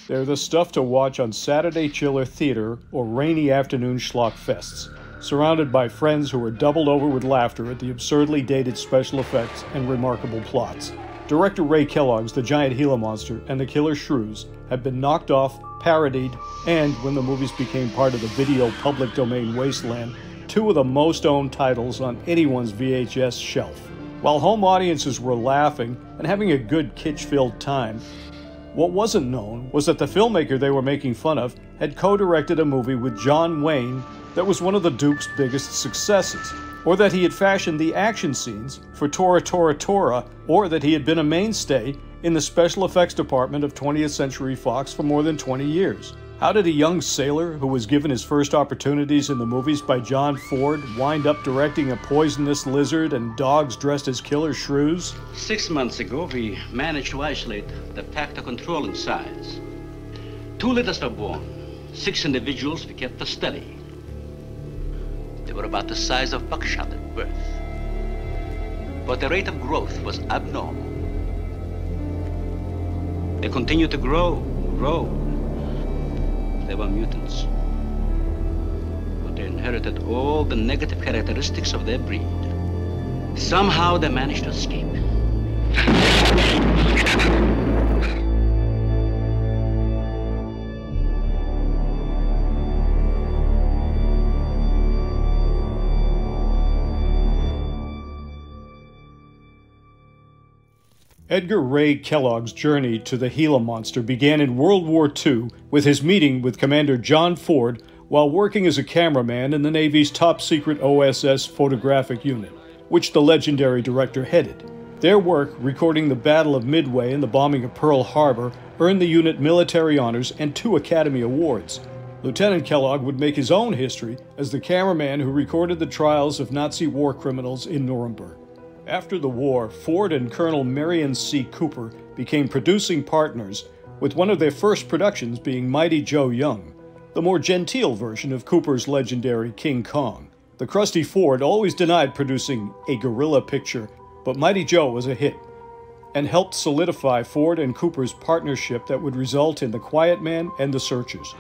They're the stuff to watch on Saturday chiller theater or rainy afternoon schlock fests, surrounded by friends who are doubled over with laughter at the absurdly dated special effects and remarkable plots. Director Ray Kellogg's The Giant Gila Monster and The Killer Shrews have been knocked off, parodied, and, when the movies became part of the video public domain wasteland, two of the most owned titles on anyone's VHS shelf. While home audiences were laughing and having a good kitsch-filled time, what wasn't known was that the filmmaker they were making fun of had co-directed a movie with John Wayne that was one of the Duke's biggest successes, or that he had fashioned the action scenes for Tora Tora Tora, or that he had been a mainstay in the special effects department of 20th Century Fox for more than 20 years. How did a young sailor who was given his first opportunities in the movies by John Ford wind up directing a poisonous lizard and dogs dressed as killer shrews? 6 months ago, we managed to isolate the factor controlling size. 2 litters were born. 6 individuals we kept for study. They were about the size of buckshot at birth. But the rate of growth was abnormal. They continued to grow. They were mutants. But they inherited all the negative characteristics of their breed. Somehow they managed to escape. Edgar Ray Kellogg's journey to the Gila Monster began in World War II with his meeting with Commander John Ford while working as a cameraman in the Navy's top-secret OSS photographic unit, which the legendary director headed. Their work, recording the Battle of Midway and the bombing of Pearl Harbor, earned the unit military honors and 2 Academy Awards. Lieutenant Kellogg would make his own history as the cameraman who recorded the trials of Nazi war criminals in Nuremberg. After the war, Ford and Colonel Marion C. Cooper became producing partners, with one of their first productions being Mighty Joe Young, the more genteel version of Cooper's legendary King Kong. The crusty Ford always denied producing a guerrilla picture, but Mighty Joe was a hit, and helped solidify Ford and Cooper's partnership that would result in The Quiet Man and The Searchers.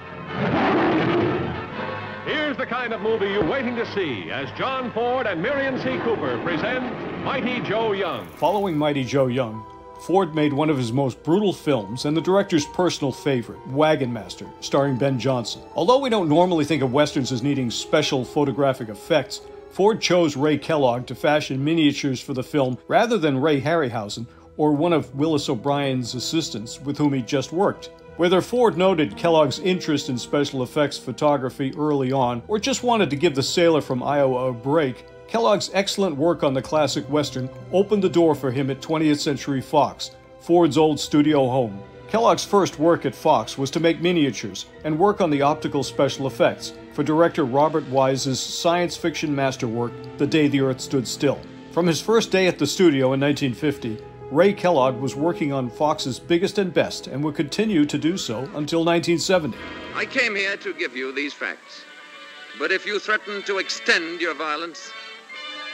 Here's the kind of movie you're waiting to see as John Ford and Marion C. Cooper present Mighty Joe Young. Following Mighty Joe Young, Ford made one of his most brutal films and the director's personal favorite, Wagon Master, starring Ben Johnson. Although we don't normally think of westerns as needing special photographic effects, Ford chose Ray Kellogg to fashion miniatures for the film rather than Ray Harryhausen or one of Willis O'Brien's assistants with whom he just worked. Whether Ford noted Kellogg's interest in special effects photography early on or just wanted to give the sailor from Iowa a break, Kellogg's excellent work on the classic Western opened the door for him at 20th Century Fox, Ford's old studio home. Kellogg's first work at Fox was to make miniatures and work on the optical special effects for director Robert Wise's science fiction masterwork, The Day the Earth Stood Still. From his first day at the studio in 1950, Ray Kellogg was working on Fox's biggest and best and would continue to do so until 1970. I came here to give you these facts. But if you threaten to extend your violence,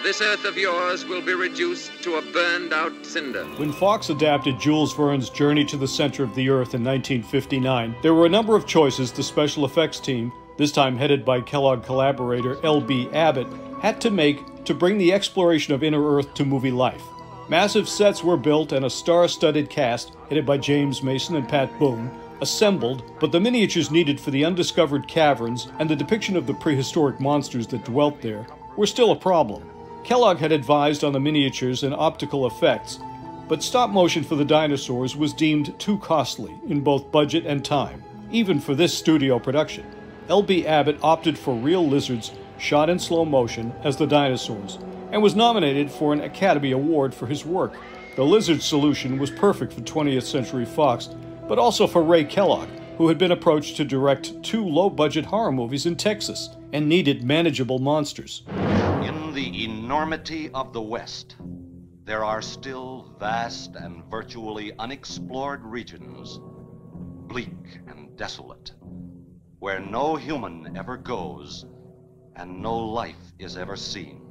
this Earth of yours will be reduced to a burned-out cinder. When Fox adapted Jules Verne's Journey to the Center of the Earth in 1959, there were a number of choices the special effects team, this time headed by Kellogg collaborator L.B. Abbott, had to make to bring the exploration of inner Earth to movie life. Massive sets were built and a star-studded cast, headed by James Mason and Pat Boone, assembled, but the miniatures needed for the undiscovered caverns and the depiction of the prehistoric monsters that dwelt there were still a problem. Kellogg had advised on the miniatures and optical effects, but stop motion for the dinosaurs was deemed too costly in both budget and time, even for this studio production. L.B. Abbott opted for real lizards shot in slow motion as the dinosaurs, and was nominated for an Academy Award for his work. The lizard solution was perfect for 20th Century Fox, but also for Ray Kellogg, who had been approached to direct 2 low-budget horror movies in Texas and needed manageable monsters. In the enormity of the West, there are still vast and virtually unexplored regions, bleak and desolate, where no human ever goes and no life is ever seen.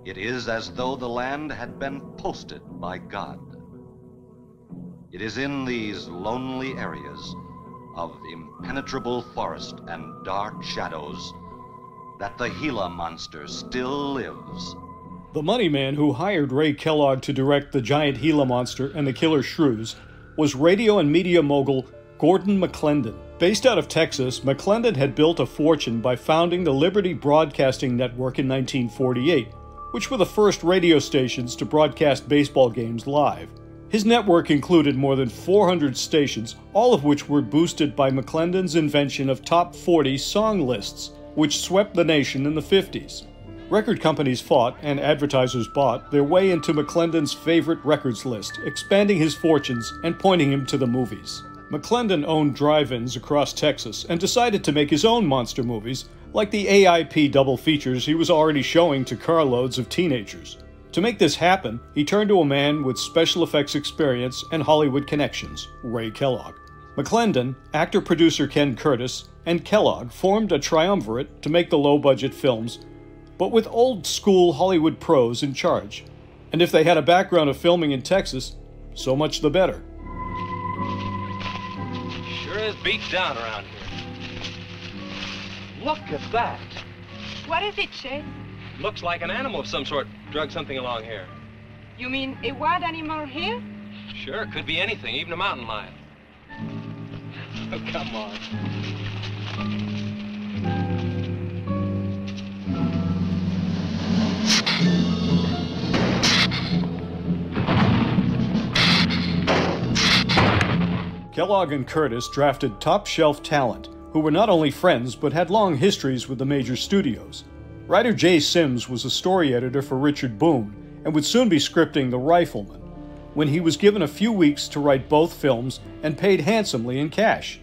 It is as though the land had been posted by God. It is in these lonely areas of impenetrable forest and dark shadows that the Gila monster still lives. The money man who hired Ray Kellogg to direct The Giant Gila Monster and The Killer Shrews was radio and media mogul Gordon McClendon. Based out of Texas, McClendon had built a fortune by founding the Liberty Broadcasting Network in 1948, which were the first radio stations to broadcast baseball games live. His network included more than 400 stations, all of which were boosted by McClendon's invention of top 40 song lists, which swept the nation in the 50s. Record companies fought, and advertisers bought, their way into McClendon's favorite records list, expanding his fortunes and pointing him to the movies. McClendon owned drive-ins across Texas and decided to make his own monster movies, like the AIP double features he was already showing to carloads of teenagers. To make this happen, he turned to a man with special effects experience and Hollywood connections, Ray Kellogg. McClendon, actor-producer Ken Curtis, and Kellogg formed a triumvirate to make the low-budget films, but with old-school Hollywood pros in charge. And if they had a background of filming in Texas, so much the better. Sure is beat down around here. Look at that. What is it, Shay? Looks like an animal of some sort drug something along here. You mean a wild animal here? Sure, it could be anything, even a mountain lion. Oh, come on. Kellogg and Curtis drafted top-shelf talent, who were not only friends but had long histories with the major studios. Writer Jay Sims was a story editor for Richard Boone and would soon be scripting The Rifleman, when he was given a few weeks to write both films and paid handsomely in cash.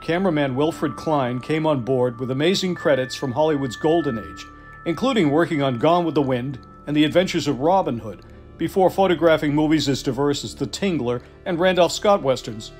Cameraman Wilfred Klein came on board with amazing credits from Hollywood's golden age, including working on Gone with the Wind and The Adventures of Robin Hood, before photographing movies as diverse as The Tingler and Randolph Scott westerns.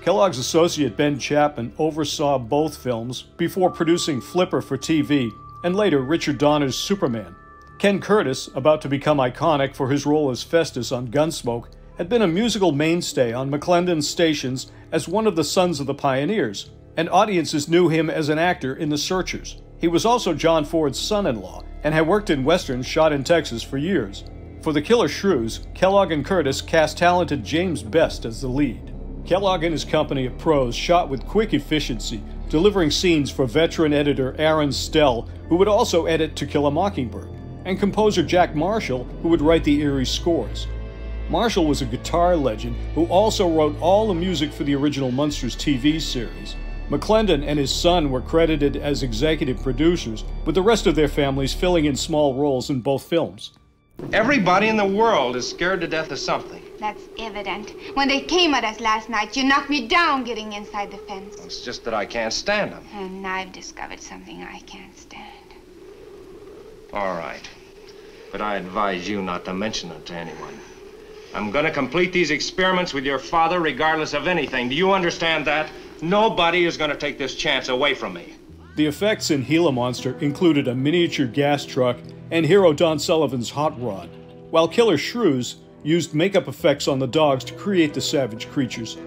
Kellogg's associate Ben Chapman oversaw both films before producing Flipper for TV and later Richard Donner's Superman. Ken Curtis, about to become iconic for his role as Festus on Gunsmoke, had been a musical mainstay on McClendon's stations as one of the Sons of the Pioneers, and audiences knew him as an actor in The Searchers. He was also John Ford's son-in-law and had worked in westerns shot in Texas for years. For The Killer Shrews, Kellogg and Curtis cast talented James Best as the lead. Kellogg and his company of pros shot with quick efficiency, delivering scenes for veteran editor Aaron Stell, who would also edit To Kill a Mockingbird, and composer Jack Marshall, who would write the eerie scores. Marshall was a guitar legend who also wrote all the music for the original Munsters TV series. McClendon and his son were credited as executive producers, with the rest of their families filling in small roles in both films. Everybody in the world is scared to death of something. That's evident. When they came at us last night, you knocked me down getting inside the fence. It's just that I can't stand them. And I've discovered something I can't stand. All right. But I advise you not to mention it to anyone. I'm going to complete these experiments with your father regardless of anything. Do you understand that? Nobody is going to take this chance away from me. The effects in Gila Monster included a miniature gas truck and hero Don Sullivan's hot rod, while Killer Shrews used makeup effects on the dogs to create the savage creatures.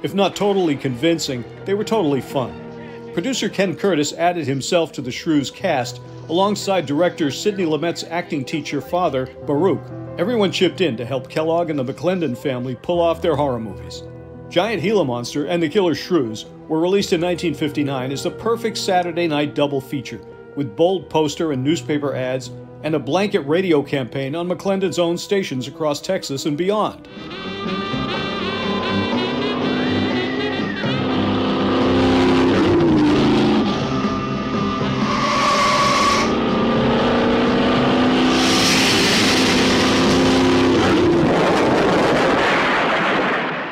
If not totally convincing, they were totally fun. Producer Ken Curtis added himself to the Shrews cast, alongside director Sidney Lumet's acting teacher father, Baruch. Everyone chipped in to help Kellogg and the McClendon family pull off their horror movies. Giant Gila Monster and The Killer Shrews were released in 1959 as the perfect Saturday night double feature, with bold poster and newspaper ads and a blanket radio campaign on McClendon's own stations across Texas and beyond.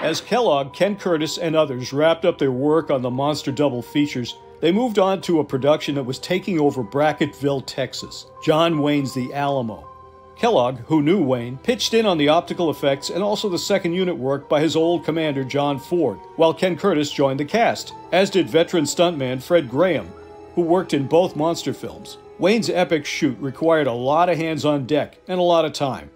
As Kellogg, Ken Curtis, and others wrapped up their work on the monster double features, they moved on to a production that was taking over Brackettville, Texas, John Wayne's The Alamo. Kellogg, who knew Wayne, pitched in on the optical effects and also the second unit work by his old commander John Ford, while Ken Curtis joined the cast, as did veteran stuntman Fred Graham, who worked in both monster films. Wayne's epic shoot required a lot of hands on deck and a lot of time.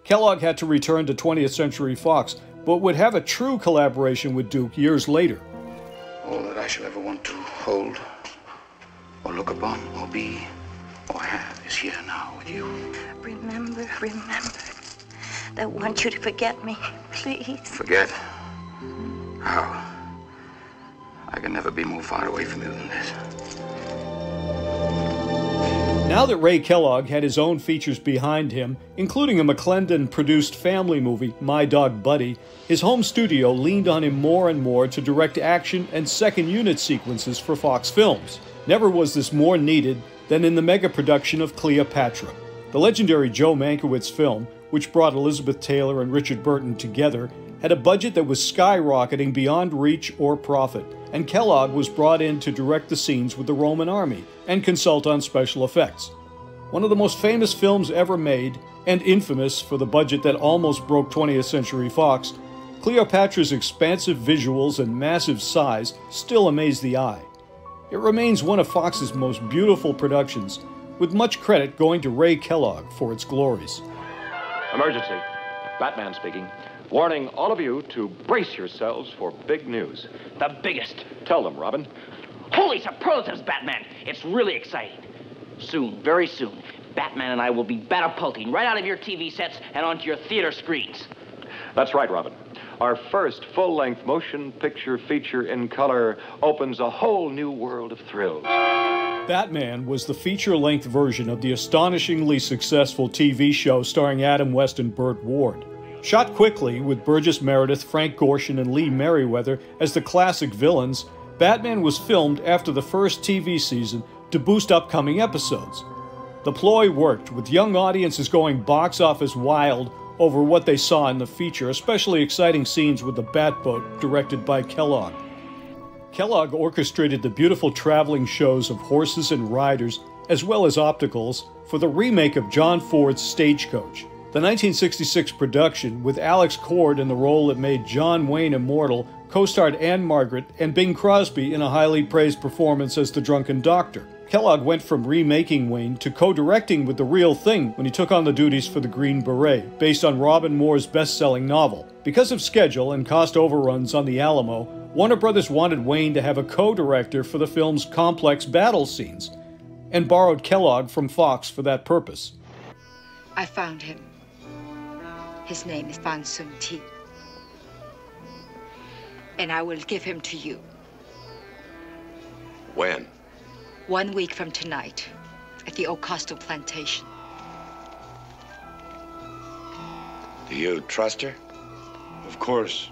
Kellogg had to return to 20th Century Fox, but would have a true collaboration with Duke years later. All that I shall ever want to hold, or look upon, or be, or have is here now with you. Remember that I want you to forget me, please. Forget? How? I can never be more far away from you than this. Now that Ray Kellogg had his own features behind him, including a McClendon-produced family movie, My Dog Buddy, his home studio leaned on him more and more to direct action and second-unit sequences for Fox Films. Never was this more needed than in the mega-production of Cleopatra. The legendary Joe Mankiewicz film, which brought Elizabeth Taylor and Richard Burton together, had a budget that was skyrocketing beyond reach or profit, and Kellogg was brought in to direct the scenes with the Roman army and consult on special effects. One of the most famous films ever made, and infamous for the budget that almost broke 20th Century Fox, Cleopatra's expansive visuals and massive size still amaze the eye. It remains one of Fox's most beautiful productions, with much credit going to Ray Kellogg for its glories. Emergency. Batman speaking. Warning all of you to brace yourselves for big news. The biggest. Tell them, Robin. Holy superlatives, Batman. It's really exciting. Soon, very soon, Batman and I will be batapulting right out of your TV sets and onto your theater screens. That's right, Robin. Our first full-length motion picture feature in color opens a whole new world of thrills. Batman was the feature-length version of the astonishingly successful TV show starring Adam West and Burt Ward. Shot quickly with Burgess Meredith, Frank Gorshin, and Lee Merriweather as the classic villains, Batman was filmed after the first TV season to boost upcoming episodes. The ploy worked, with young audiences going box office wild over what they saw in the feature, especially exciting scenes with the Batboat, directed by Kellogg. Kellogg orchestrated the beautiful traveling shows of horses and riders, as well as opticals, for the remake of John Ford's Stagecoach. The 1966 production, with Alex Cord in the role that made John Wayne immortal, co-starred Anne Margaret and Bing Crosby in a highly praised performance as the drunken doctor. Kellogg went from remaking Wayne to co-directing with The Real Thing when he took on the duties for The Green Beret, based on Robin Moore's best-selling novel. Because of schedule and cost overruns on the Alamo, Warner Brothers wanted Wayne to have a co-director for the film's complex battle scenes, and borrowed Kellogg from Fox for that purpose. I found him. His name is Fan Sun Ti. And I will give him to you. When? 1 week from tonight, at the Ocosto plantation. Do you trust her? Of course.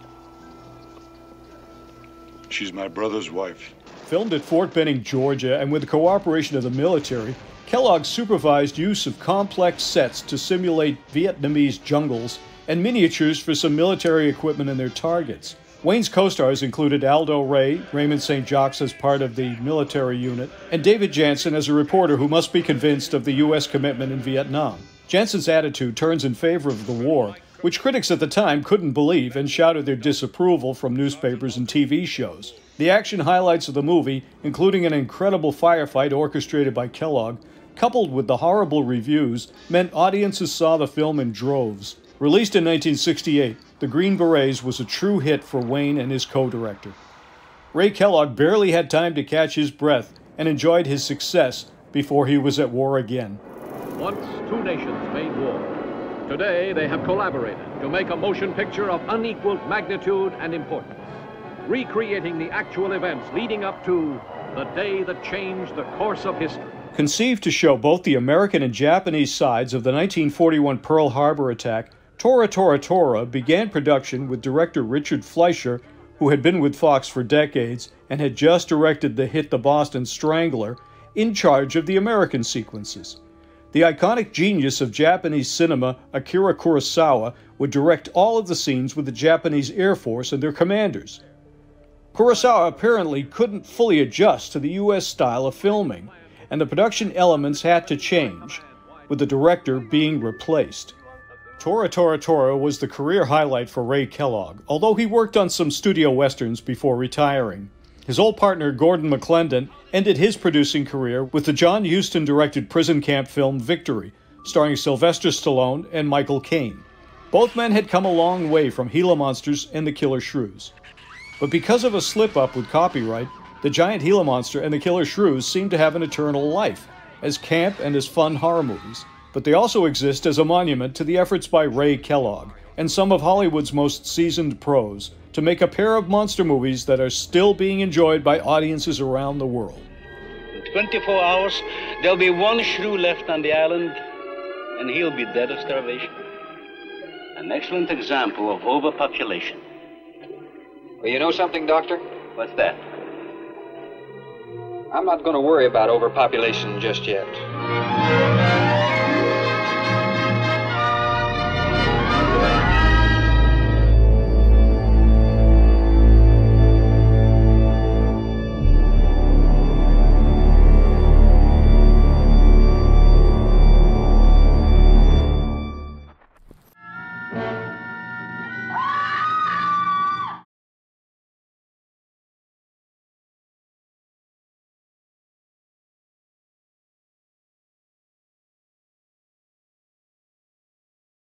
She's my brother's wife. Filmed at Fort Benning, Georgia, and with the cooperation of the military, Kellogg supervised use of complex sets to simulate Vietnamese jungles and miniatures for some military equipment and their targets. Wayne's co-stars included Aldo Ray, Raymond St. Jacques as part of the military unit, and David Janssen as a reporter who must be convinced of the U.S. commitment in Vietnam. Janssen's attitude turns in favor of the war, which critics at the time couldn't believe and shouted their disapproval from newspapers and TV shows. The action highlights of the movie, including an incredible firefight orchestrated by Kellogg, coupled with the horrible reviews, meant audiences saw the film in droves. Released in 1968, The Green Berets was a true hit for Wayne and his co-director. Ray Kellogg barely had time to catch his breath and enjoyed his success before he was at war again. Once two nations made war. Today they have collaborated to make a motion picture of unequaled magnitude and importance, recreating the actual events leading up to the day that changed the course of history. Conceived to show both the American and Japanese sides of the 1941 Pearl Harbor attack, Tora Tora Tora began production with director Richard Fleischer, who had been with Fox for decades and had just directed the hit The Boston Strangler, in charge of the American sequences. The iconic genius of Japanese cinema, Akira Kurosawa, would direct all of the scenes with the Japanese Air Force and their commanders. Kurosawa apparently couldn't fully adjust to the U.S. style of filming, and the production elements had to change, with the director being replaced. Tora Tora Tora was the career highlight for Ray Kellogg, although he worked on some studio westerns before retiring. His old partner Gordon McClendon ended his producing career with the John Huston-directed prison camp film Victory, starring Sylvester Stallone and Michael Caine. Both men had come a long way from Gila Monsters and the Killer Shrews. But because of a slip-up with copyright, the giant Gila Monster and the Killer Shrews seem to have an eternal life, as camp and as fun horror movies. But they also exist as a monument to the efforts by Ray Kellogg and some of Hollywood's most seasoned pros to make a pair of monster movies that are still being enjoyed by audiences around the world. In 24 hours, there'll be one shrew left on the island, and he'll be dead of starvation. An excellent example of overpopulation. Well, you know something, Doctor? What's that? I'm not going to worry about overpopulation just yet.